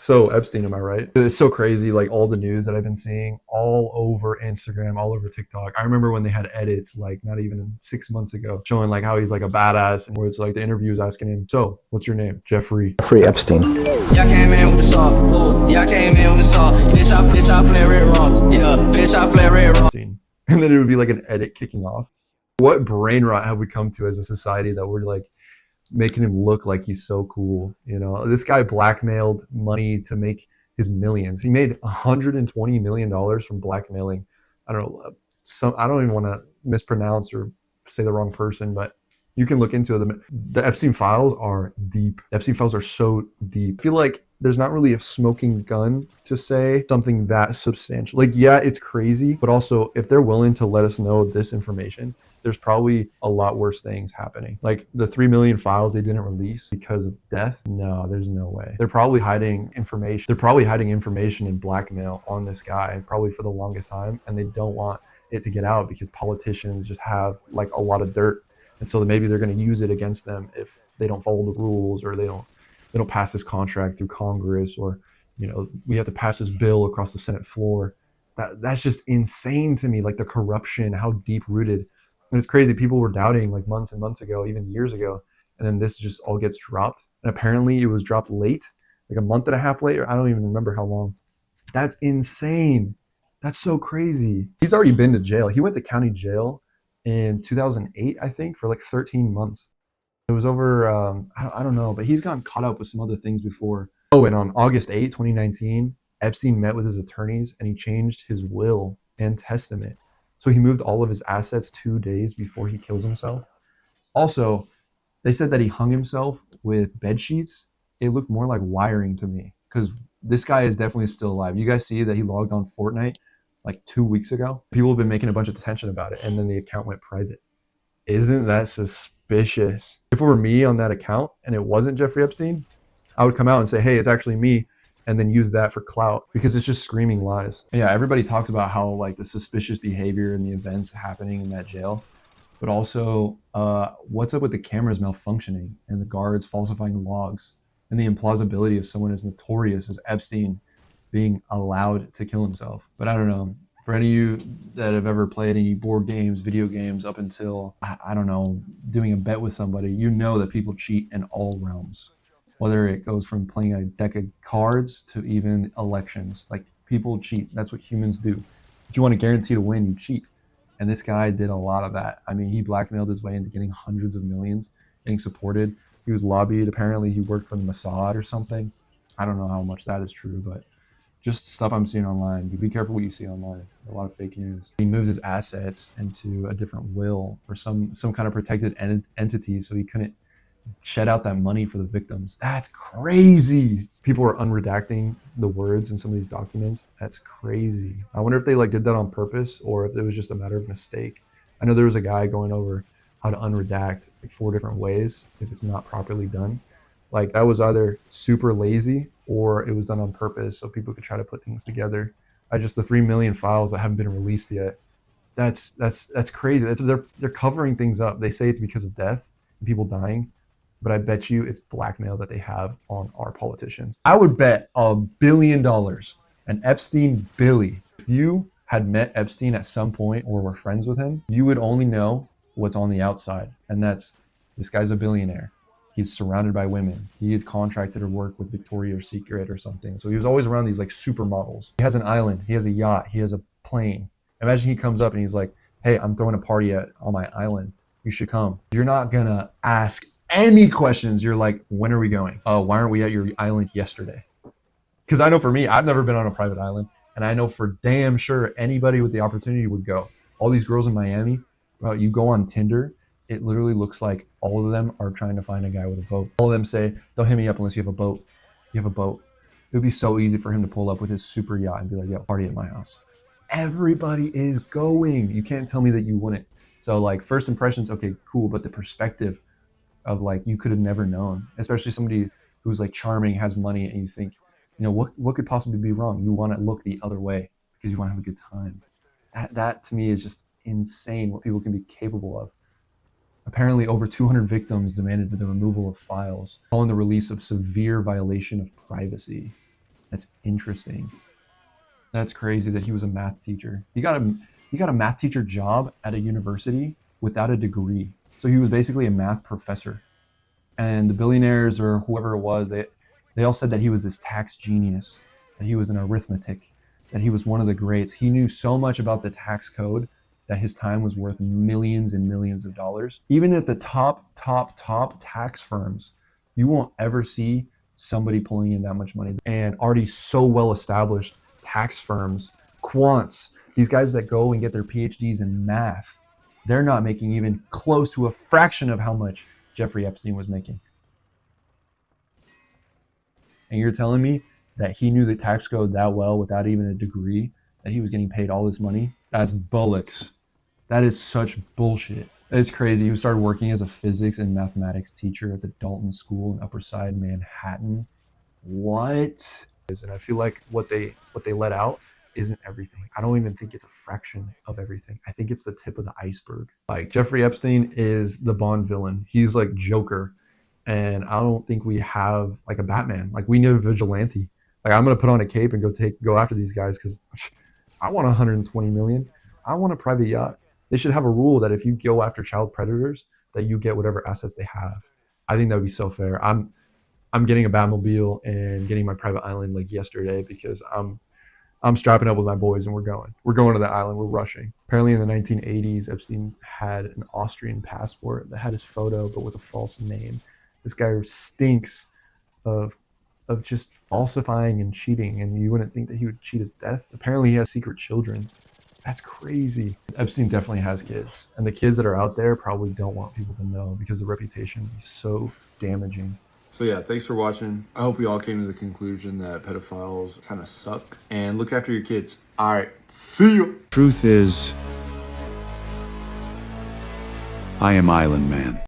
So Epstein, am I right? It's so crazy, like all the news that I've been seeing all over Instagram, all over TikTok. I remember when they had edits, like not even 6 months ago, showing like how he's like a badass, and where it's like the interview is asking him, "So, what's your name?" Jeffrey Jeffrey Epstein. Epstein. Y'all came in with the salt. Ooh, y'all came in with the salt. Bitch, I play red raw. Yeah, bitch, I play red raw. And then it would be like an edit kicking off. What brain rot have we come to as a society that we're like making him look like he's so cool? You know, this guy blackmailed money to make his millions. He made $120 million from blackmailing. I don't know. I don't even want to mispronounce or say the wrong person, but you can look into it. The Epstein files are deep. The Epstein files are so deep. I feel like there's not really a smoking gun to say something that substantial. Like, yeah, it's crazy, but also if they're willing to let us know this information, there's probably a lot worse things happening. Like the 3 million files they didn't release because of death. No, there's no way. They're probably hiding information. They're probably hiding information and blackmail on this guy, probably for the longest time. And they don't want it to get out because politicians just have like a lot of dirt. And so maybe they're going to use it against them if they don't follow the rules, or they don't pass this contract through Congress, or, you know, we have to pass this bill across the Senate floor. That's just insane to me. Like the corruption, how deep rooted. And it's crazy. People were doubting like months and months ago, even years ago. And then this just all gets dropped. And apparently it was dropped late, like a month and a half later. I don't even remember how long. That's insane. That's so crazy. He's already been to jail. He went to county jail in 2008, I think, for like 13 months. It was over, I don't know, but he's gotten caught up with some other things before. Oh, and on August 8, 2019, Epstein met with his attorneys and he changed his will and testament. So he moved all of his assets 2 days before he kills himself. Also, they said that he hung himself with bed sheets. It looked more like wiring to me, because this guy is definitely still alive. You guys see that he logged on Fortnite like 2 weeks ago? People have been making a bunch of attention about it, and then the account went private. Isn't that suspicious? If it were me on that account and it wasn't Jeffrey Epstein, I would come out and say, hey, it's actually me, and then use that for clout, because it's just screaming lies. And yeah, everybody talks about how like the suspicious behavior and the events happening in that jail, but also what's up with the cameras malfunctioning and the guards falsifying logs, and the implausibility of someone as notorious as Epstein being allowed to kill himself. But I don't know. For any of you that have ever played any board games, video games, up until, I don't know, doing a bet with somebody, you know that people cheat in all realms. Whether it goes from playing a deck of cards to even elections. Like, people cheat. That's what humans do. If you want to guarantee to win, you cheat. And this guy did a lot of that. I mean, he blackmailed his way into getting hundreds of millions, getting supported. He was lobbied. Apparently, he worked for the Mossad or something. I don't know how much that is true, but just stuff I'm seeing online. Be careful what you see online. A lot of fake news. He moves his assets into a different will or some kind of protected entity, so he couldn't shed out that money for the victims. That's crazy. People are unredacting the words in some of these documents. That's crazy. I wonder if they like did that on purpose, or if it was just a matter of mistake. I know there was a guy going over how to unredact like 4 different ways if it's not properly done. Like, that was either super lazy or it was done on purpose so people could try to put things together. The 3 million files that haven't been released yet. That's crazy. They're covering things up. They say it's because of death and people dying, but I bet you it's blackmail that they have on our politicians. I would bet $1 billion, an Epstein Billy. If you had met Epstein at some point or were friends with him, you would only know what's on the outside, and that's, this guy's a billionaire. He's surrounded by women. He had contracted to work with Victoria's Secret or something. So he was always around these like supermodels. He has an island. He has a yacht. He has a plane. Imagine he comes up and he's like, hey, I'm throwing a party on my island. You should come. You're not going to ask any questions. You're like, when are we going? Oh, why aren't we at your island yesterday? Because I know for me, I've never been on a private island. And I know for damn sure anybody with the opportunity would go. All these girls in Miami, well, you go on Tinder, it literally looks like all of them are trying to find a guy with a boat. All of them say, don't hit me up unless you have a boat. You have a boat. It would be so easy for him to pull up with his super yacht and be like, yo, party at my house. Everybody is going. You can't tell me that you wouldn't. So like, first impressions, okay, cool. But the perspective of like, you could have never known, especially somebody who's like charming, has money, and you think, you know, what could possibly be wrong? You want to look the other way because you want to have a good time. That to me is just insane what people can be capable of. Apparently, over 200 victims demanded the removal of files, following the release of severe violation of privacy. That's interesting. That's crazy that he was a math teacher. He got a math teacher job at a university without a degree. So he was basically a math professor. And the billionaires or whoever it was, they all said that he was this tax genius, that he was an arithmetic, that he was one of the greats. He knew so much about the tax code that his time was worth millions and millions of dollars. Even at the top tax firms, you won't ever see somebody pulling in that much money. And already so well established tax firms, quants, these guys that go and get their PhDs in math, they're not making even close to a fraction of how much Jeffrey Epstein was making. And you're telling me that he knew the tax code that well without even a degree, that he was getting paid all this money? That's bullocks. That is such bullshit. It's crazy. He started working as a physics and mathematics teacher at the Dalton School in Upper Side Manhattan. What? And I feel like what they let out isn't everything. I don't even think it's a fraction of everything. I think it's the tip of the iceberg. Like Jeffrey Epstein is the Bond villain. He's like Joker. And I don't think we have like a Batman. Like we need a vigilante. Like I'm gonna put on a cape and go after these guys because I want 120 million. I want a private yacht. They should have a rule that if you go after child predators, that you get whatever assets they have. I think that would be so fair. I'm getting a Batmobile and getting my private island like yesterday because I'm strapping up with my boys and we're going. We're going to the island. We're rushing. Apparently in the 1980s, Epstein had an Austrian passport that had his photo but with a false name. This guy stinks of just falsifying and cheating, and you wouldn't think that he would cheat his death. Apparently he has secret children. That's crazy. Epstein definitely has kids, and the kids that are out there probably don't want people to know because the reputation is so damaging. So yeah, thanks for watching. I hope we all came to the conclusion that pedophiles kind of suck, and look after your kids. All right, see you. Truth is, I am Island Man.